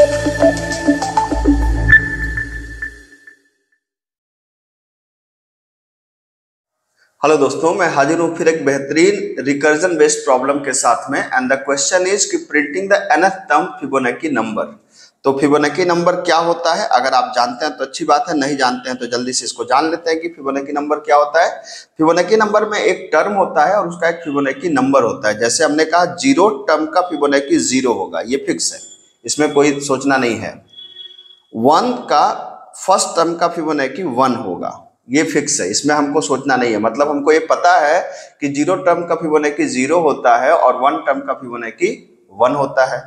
Hello दोस्तों, मैं हाजिर हूँ फिर एक बेहतरीन रिकर्जन बेस्ड प्रॉब्लम के साथ में। एंड द क्वेश्चन इज कि printing the nth term Fibonacci number. तो फिबोनाची नंबर क्या होता है? अगर आप जानते हैं तो अच्छी बात है, नहीं जानते हैं तो जल्दी से इसको जान लेते हैं कि फिबोनाची नंबर क्या होता है। फिबोनाची नंबर में एक टर्म होता है और उसका एक फिबोनाची नंबर होता है। जैसे हमने कहा 0 टर्म का फिबोनाची 0 होगा, ये फिक्स है, इसमें कोई सोचना नहीं है। 1 का फर्स्ट टर्म का फिबोनाची 1 होगा, ये फिक्स है, इसमें हमको सोचना नहीं है। मतलब हमको ये पता है कि 0 टर्म का फिबोनाची 0 होता है और 1 टर्म का फिबोनाची 1 होता है।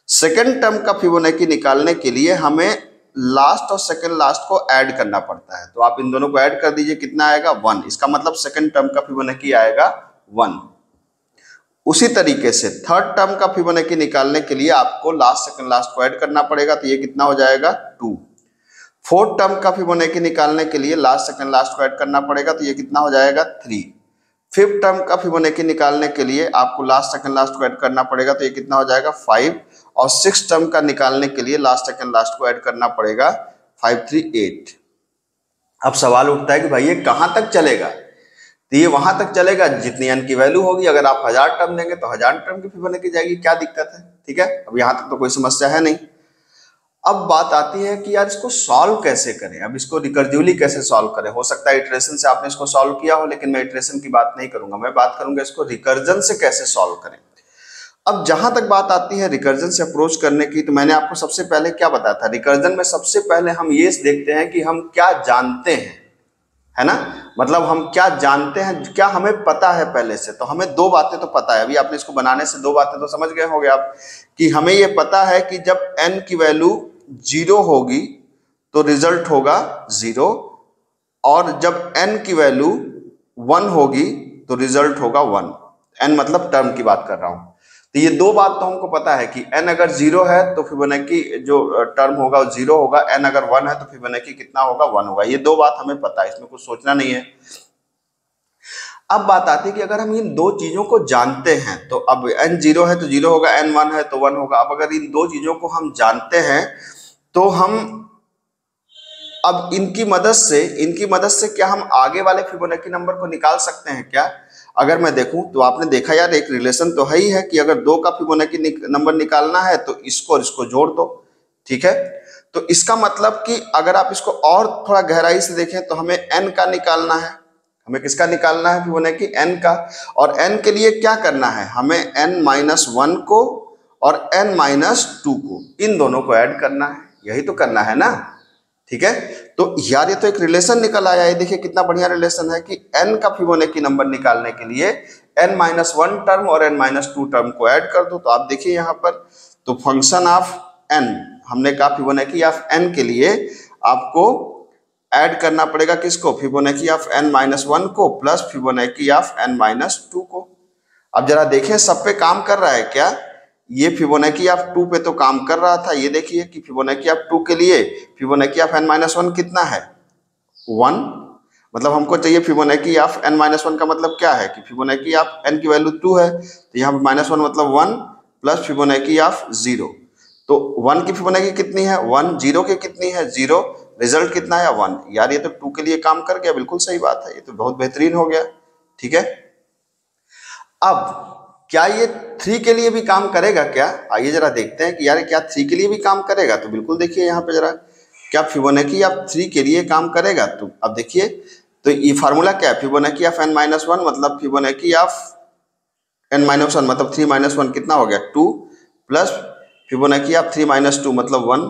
सेकंड टर्म का फिबोनाची निकालने के लिए हमें लास्ट और सेकंड लास्ट को ऐड करना पड़ता है। तो आप इन दोनों को ऐड कर दीजिए, कितना आएगा? 1। इसका मतलब सेकंड टर्म का फिबोनाची आएगा 1। उसी तरीके से थर्ड टर्म का फिबोनाची निकालने के लिए आपको लास्ट सेकंड लास्ट को ऐड करना पड़ेगा, तो ये कितना हो जाएगा? 2। फोर्थ टर्म का फिबोनाची निकालने के लिए लास्ट सेकंड लास्ट को ऐड करना पड़ेगा, तो ये कितना हो जाएगा? 3। फिफ्थ टर्म का फिबोनाची निकालने के लिए आपको लास्ट सेकंड लास्ट को ऐड करना पड़ेगा, तो ये कितना हो जाएगा? 5। और सिक्स टर्म का निकालने के लिए लास्ट सेकंड लास्ट को ऐड करना पड़ेगा, 5 3 8। अब सवाल उठता है कि भाई ये कहां तक चलेगा? तो ये वहां तक चलेगा जितनी n की वैल्यू होगी। अगर आप 1000 टर्म देंगे तो 1000 टर्म की फिबोनाची जाएगी, क्या दिक्कत है? ठीक है, अब यहां तक तो कोई समस्या है नहीं। अब बात आती है कि यार इसको सॉल्व कैसे करें, अब इसको रिकर्सिवली कैसे सॉल्व करें। हो सकता है इटरेशन से आपने इसको सॉल्व किया हो, लेकिन मैं इटरेशन की बात नहीं करूंगा, मैं बात करूंगा इसको रिकर्जन से कैसे सॉल्व करें। अब जहां तक बात आती है रिकर्जन से अप्रोच करने की, तो मैंने आपको सबसे पहले क्या बताया था? रिकर्जन में सबसे पहले हम ये देखते हैं कि हम क्या जानते हैं, है ना। मतलब हम क्या जानते हैं, क्या हमें पता है पहले से। तो हमें दो बातें तो पता है, अभी आपने इसको बनाने से दो बातें तो समझ गए होंगे आप, कि हमें ये पता है कि जब n की वैल्यू 0 होगी तो रिजल्ट होगा 0, और जब n की वैल्यू 1 होगी तो रिजल्ट होगा 1। n मतलब टर्म की बात कर रहा हूं। तो ये दो बात तो हमको पता है कि n अगर 0 है तो फिबोनाची जो टर्म होगा वो 0 होगा, n अगर 1 है तो फिबोनाची कितना होगा? 1 होगा। ये दो बात हमें पता है, इसमें कुछ सोचना नहीं है। अब बात आती है कि अगर हम इन दो चीजों को जानते हैं, तो अब n 0 है तो 0 होगा, n 1 है तो 1 होगा। अब अगर इन दो चीजों को हम जानते हैं तो हम अब इनकी मदद से क्या हम आगे वाले फिबोनाची नंबर को निकाल सकते हैं क्या? अगर मैं देखूं तो आपने देखा यार, एक रिलेशन तो है ही है कि अगर 2 का फिबोनाची नंबर निकालना है तो इसको और इसको जोड़ दो, ठीक है। तो इसका मतलब कि अगर आप इसको और थोड़ा गहराई से देखें तो हमें n का निकालना है। हमें किसका निकालना है? फिबोनाची n का। और n के लिए क्या करना है? हमें n-1 को और n-2 को, इन दोनों को ऐड करना है। यही तो करना है ना, ठीक है। तो यार ये तो एक रिलेशन निकल आया है। देखिए कितना बढ़िया रिलेशन है कि n का फिबोनाची नंबर निकालने के लिए n-1 टर्म और n-2 टर्म को ऐड कर दो। तो आप देखिए यहाँ पर, तो फंक्शन ऑफ n, हमने कहा फिबोनाची ऑफ n के लिए आपको ऐड करना पड़ेगा किसको? फिबोनाची ऑफ n-1 को प्लस फिबोनाची ऑफ n-2 को। अब जरा देखें सब पे काम कर रहा है क्या? ये फिबोनाची ऑफ 2 पे तो काम कर रहा था। ये देखिए कि फिबोनाची ऑफ 2 के लिए फिबोनाची ऑफ n-1 कितना है? 1। मतलब हमको चाहिए फिबोनाची ऑफ n-1 का मतलब क्या है कि फिबोनाची ऑफ n की वैल्यू 2 है, तो यहाँ पे -1 मतलब 1 प्लस फिबोनाची ऑफ 0। तो 1 की फिबोनाची कितनी है? 1। 0 की कितनी है? 0। रिजल्ट कितना है? 1। यार ये तो 2 के लिए काम कर गया, बिल्कुल सही बात है, ये तो बहुत बेहतरीन हो गया, ठीक है। अब क्या ये 3 के लिए भी काम करेगा क्या? आइए जरा देखते हैं कि यार क्या 3 के लिए भी काम करेगा। तो बिल्कुल देखिए यहाँ पे जरा, क्या फिबोनाची ऑफ 3 के लिए काम करेगा? तो अब देखिए, तो ये फार्मूला क्या है? फिबोनाची ऑफ n-1 मतलब फिबोनाची ऑफ n-1 मतलब 3-1 कितना हो गया? 2 प्लस फिबोनाची ऑफ 3-2 मतलब 1।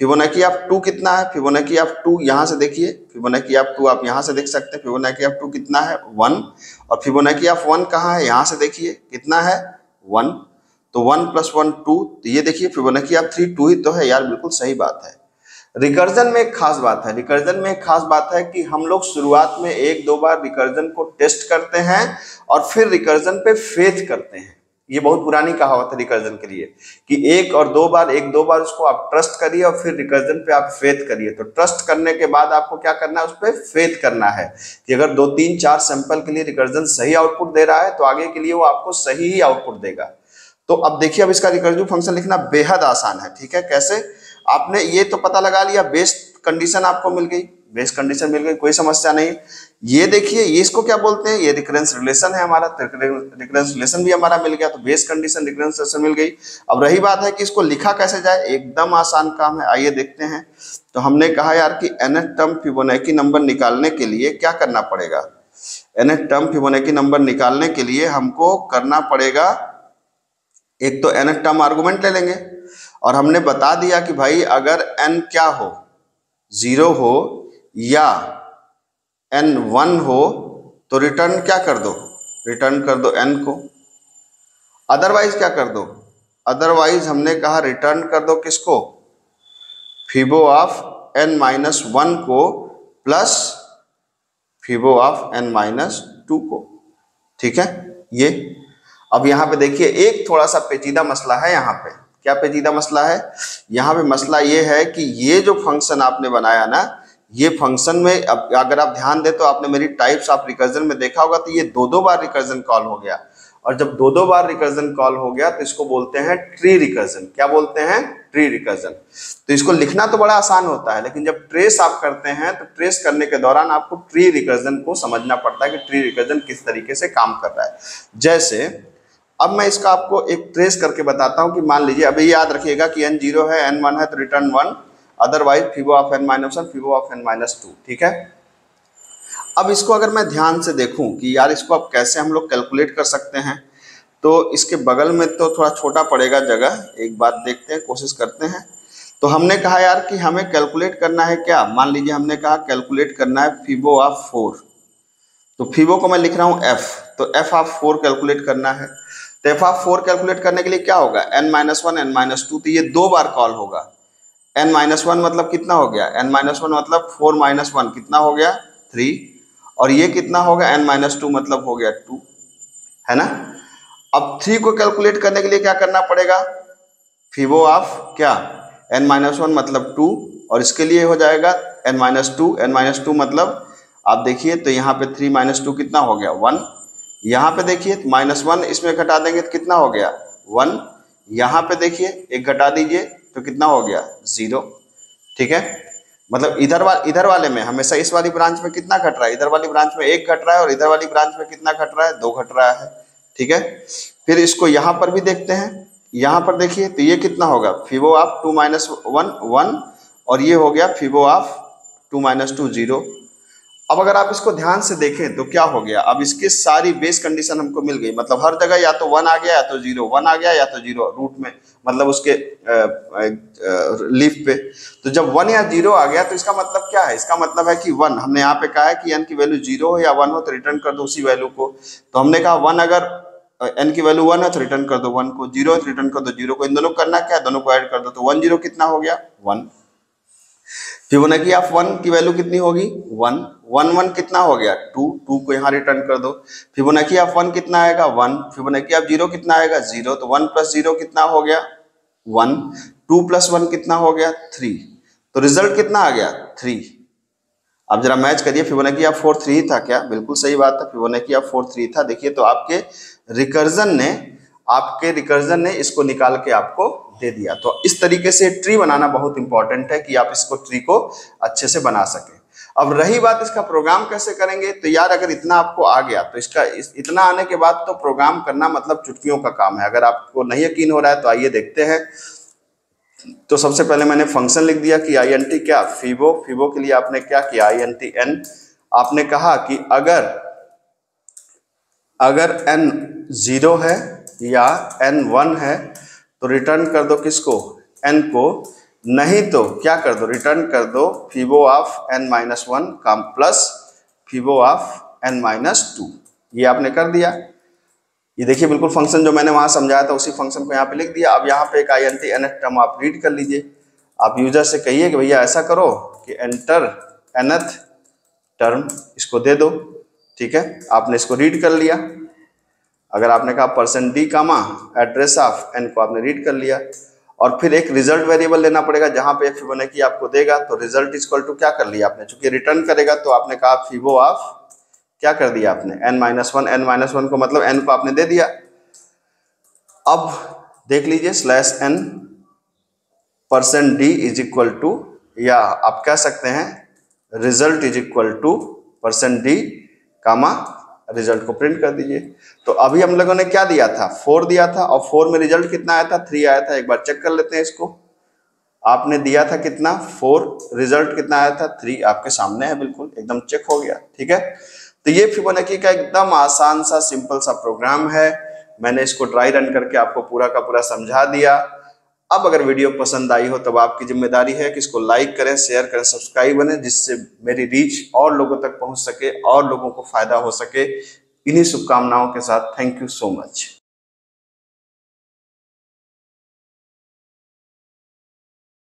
फिबोनाची ऑफ 2 कितना है? फिबोनाची ऑफ 2 यहाँ से देखिए, फिबोनाची ऑफ 2 आप यहाँ से देख सकते हैं। फिबोनाची ऑफ 2 कितना है? 1। और फिबोनाची ऑफ 1 कहाँ है? यहाँ से देखिए कितना है? 1। तो 1 + 1 2। तो ये देखिए फिबोनाची ऑफ 3 2 ही तो है यार, बिल्कुल सही बात है। रिकर्जन में एक खास बात है, रिकर्जन में एक खास बात है कि हम लोग शुरुआत में 1-2 बार रिकर्जन को टेस्ट करते हैं और फिर रिकर्जन पे फेथ करते हैं। ये बहुत पुरानी कहावत है रिकर्जन के लिए कि 1-2 बार उसको आप ट्रस्ट करिए और फिर रिकर्जन पे आप फेथ करिए। तो ट्रस्ट करने के बाद आपको क्या करना है? उस पर फेथ करना है कि अगर 2 3 4 सैंपल के लिए रिकर्जन सही आउटपुट दे रहा है तो आगे के लिए वो आपको सही ही आउटपुट देगा। तो अब देखिए, अब इसका रिकर्सिव फंक्शन लिखना बेहद आसान है। ठीक है, कैसे? आपने ये तो पता लगा लिया, बेस कंडीशन आपको मिल गई, बेस कंडीशन मिल गई, कोई समस्या नहीं। ये देखिए, ये इसको क्या बोलते हैं, ये रिकरेंस रिलेशन है हमारा, रिकरेंस रिलेशन भी हमारा मिल गया, तो बेस कंडीशन रिकरेंस रिलेशन मिल गई। अब रही बात है कि इसको लिखा कैसे जाए, एकदम आसान काम है, आइए देखते हैं। तो हमने कहा यार कि nth टर्म फिबोनाची नंबर निकालने के लिए क्या करना पड़ेगा, nth टर्म फिबोनाची नंबर निकालने के लिए हमको करना पड़ेगा, एक तो nth टर्म आर्गुमेंट ले लेंगे, और हमने बता दिया कि भाई अगर n क्या हो, 0 हो या n 1 हो तो रिटर्न क्या कर दो, रिटर्न कर दो n को। अदरवाइज क्या कर दो, अदरवाइज हमने कहा रिटर्न कर दो किसको, फिबो ऑफ n माइनस 1 को प्लस फिबो ऑफ n माइनस 2 को। ठीक है, ये अब यहाँ पे देखिए एक थोड़ा सा पेचीदा मसला है। यहाँ पे क्या पेचीदा मसला है, यहाँ पे मसला ये है कि ये जो फंक्शन आपने बनाया ना, ये फंक्शन में अब अगर आप ध्यान दें तो आपने मेरी टाइप्स ऑफ रिकर्जन में देखा होगा, तो ये दो बार रिकर्जन कॉल हो गया, और जब दो बार रिकर्जन कॉल हो गया तो इसको बोलते हैं ट्री रिकर्जन। क्या बोलते हैं, ट्री रिकर्जन। तो इसको लिखना तो बड़ा आसान होता है, लेकिन जब ट्रेस आप करते हैं तो ट्रेस करने के दौरान आपको ट्री रिकर्जन को समझना पड़ता है कि ट्री रिकर्जन किस तरीके से काम कर रहा है। जैसे अब मैं इसका आपको एक ट्रेस करके बताता हूं कि मान लीजिए, अभी याद रखिएगा कि n 0 है, n 1 है तो return 1, otherwise fibo of n minus 1, fibo of n minus 2। ठीक है, अब इसको अगर मैं ध्यान से देखूं कि यार इसको अब कैसे हम लोग कैलकुलेट कर सकते हैं, तो इसके बगल में तो थोड़ा छोटा पड़ेगा जगह, एक बात देखते हैं, कोशिश करते हैं। तो हमने कहा यार कि हमें कैलकुलेट करना है क्या, मान लीजिए हमने कहा कैलकुलेट करना है फिबो ऑफ 4, तो फिबो को मैं लिख रहा हूँ f, तो f ऑफ 4 कैलकुलेट करना है। तो f ऑफ 4 कैलकुलेट करने के लिए क्या होगा, n माइनस 1 n माइनस 2, तो ये दो बार कॉल होगा। n माइनस 1 मतलब कितना हो गया, n माइनस 1 मतलब 4 माइनस 1 कितना हो गया 3, और ये कितना होगा n माइनस 2 मतलब हो गया 2, है ना। अब 3 को कैलकुलेट करने के लिए क्या करना पड़ेगा, फिबो ऑफ क्या, n माइनस 1 मतलब 2, और इसके लिए हो जाएगा n माइनस 2, n माइनस 2 मतलब आप देखिए तो यहाँ पे 3 माइनस 2 कितना हो गया 1, यहाँ पे देखिए माइनस 1 इसमें घटा देंगे तो कितना हो गया 1, यहाँ पे देखिए एक घटा दीजिए तो कितना हो गया 0। ठीक है, मतलब इधर वाले में हमेशा इस वाली ब्रांच में कितना घट रहा है, इधर वाली ब्रांच में 1 घट रहा है, और इधर वाली ब्रांच में कितना घट रहा है 2 घट रहा है। ठीक है, फिर इसको यहाँ पर भी देखते हैं, यहाँ पर देखिए तो ये कितना होगा, फिबो ऑफ 2 माइनस 1 1, और ये हो गया फिबो ऑफ 2 माइनस 2 0। अब अगर आप इसको ध्यान से देखें तो क्या हो गया, अब इसकी सारी बेस कंडीशन हमको मिल गई, मतलब हर जगह या तो 1 आ गया या तो 0, 1 आ गया या तो 0 रूट में, मतलब उसके लीफ पे। तो जब 1 या 0 आ गया तो इसका मतलब क्या है, इसका मतलब है कि 1, हमने यहाँ पे कहा है कि n की वैल्यू 0 हो या 1 हो तो रिटर्न कर दो उसी वैल्यू को। तो हमने कहा 1 अगर n की वैल्यू 1 है तो रिटर्न कर दो 1 को, 0 है तो रिटर्न कर दो 0 को, इन दोनों को करना क्या है, दोनों को ऐड कर दो, तो 1 0 कितना हो गया 1। फिबोनाची ऑफ 1 की वैल्यू कितनी होगी 1, 1 1 कितना हो गया 2, 2 को यहाँ रिटर्न कर दो। फिबोनाची ऑफ 1 कितना आएगा 1, फिबोनाची ऑफ 0 कितना आएगा 0, तो 1 प्लस 0 कितना हो गया 1, 2 प्लस 1 कितना हो गया 3, तो रिजल्ट कितना आ गया 3। अब जरा मैच करिए, फिबोनाची ऑफ 4 3 था क्या, बिल्कुल सही बात है, फिबोनाची ऑफ 4 3 था। देखिए तो आपके रिकर्जन ने इसको निकाल के आपको दे दिया। तो इस तरीके से ट्री बनाना बहुत इंपॉर्टेंट है कि आप इसको ट्री को अच्छे से बना सकें। अब रही बात इसका प्रोग्राम कैसे करेंगे, तो यार अगर इतना आपको आ गया तो इतना आने के बाद तो प्रोग्राम करना मतलब चुटकियों का काम है। अगर आपको नहीं यकीन हो रहा है तो आइए देखते हैं। तो सबसे पहले मैंने फंक्शन लिख दिया कि int क्या, फिबो के लिए आपने क्या किया, int n, आपने कहा कि अगर n 0 है या n 1 है तो रिटर्न कर दो किसको, n को, नहीं तो क्या कर दो, रिटर्न कर दो फिबो ऑफ n माइनस 1 का प्लस फिबो ऑफ n माइनस 2। ये आपने कर दिया। ये देखिए बिल्कुल फंक्शन जो मैंने वहां समझाया था उसी फंक्शन को यहाँ पे लिख दिया। अब यहाँ पे एक int nth टर्म आप रीड कर लीजिए। आप यूजर से कहिए कि भैया ऐसा करो कि एंटर nth टर्म इसको दे दो। ठीक है, आपने इसको रीड कर लिया। अगर आपने कहा %d comma address of n को आपने रीड कर लिया, और फिर एक रिजल्ट वेरिएबल लेना पड़ेगा जहां पे फिबोनाची आपको देगा। तो रिजल्ट इक्वल टू क्या कर लिया आपने, चूंकि रिटर्न करेगा तो आपने कहा फिबो ऑफ क्या कर दिया आपने n-1 n-1 को मतलब n को आपने दे दिया। अब देख लीजिए /n % d is equal to, या आप कह सकते हैं result is equal to % d comma result को प्रिंट कर दीजिए। तो अभी हम लोगों ने क्या दिया था, 4 दिया था, और 4 में रिजल्ट कितना आया था, 3 आया था। एक बार चेक कर लेते हैं इसको। आपने दिया था कितना, 4, रिजल्ट कितना आया था, 3, आपके सामने है, बिल्कुल एकदम चेक हो गया। ठीक है, तो ये फिबोनाची का एकदम आसान सा सिंपल सा प्रोग्राम है। मैंने इसको ड्राई रन करके आपको पूरा का पूरा समझा दिया। अब अगर वीडियो पसंद आई हो तब आपकी जिम्मेदारी है कि इसको लाइक करें, शेयर करें, सब्सक्राइब बने, जिससे मेरी रीच और लोगों तक पहुंच सके और लोगों को फायदा हो सके। इन्हीं शुभकामनाओं के साथ थैंक यू सो मच।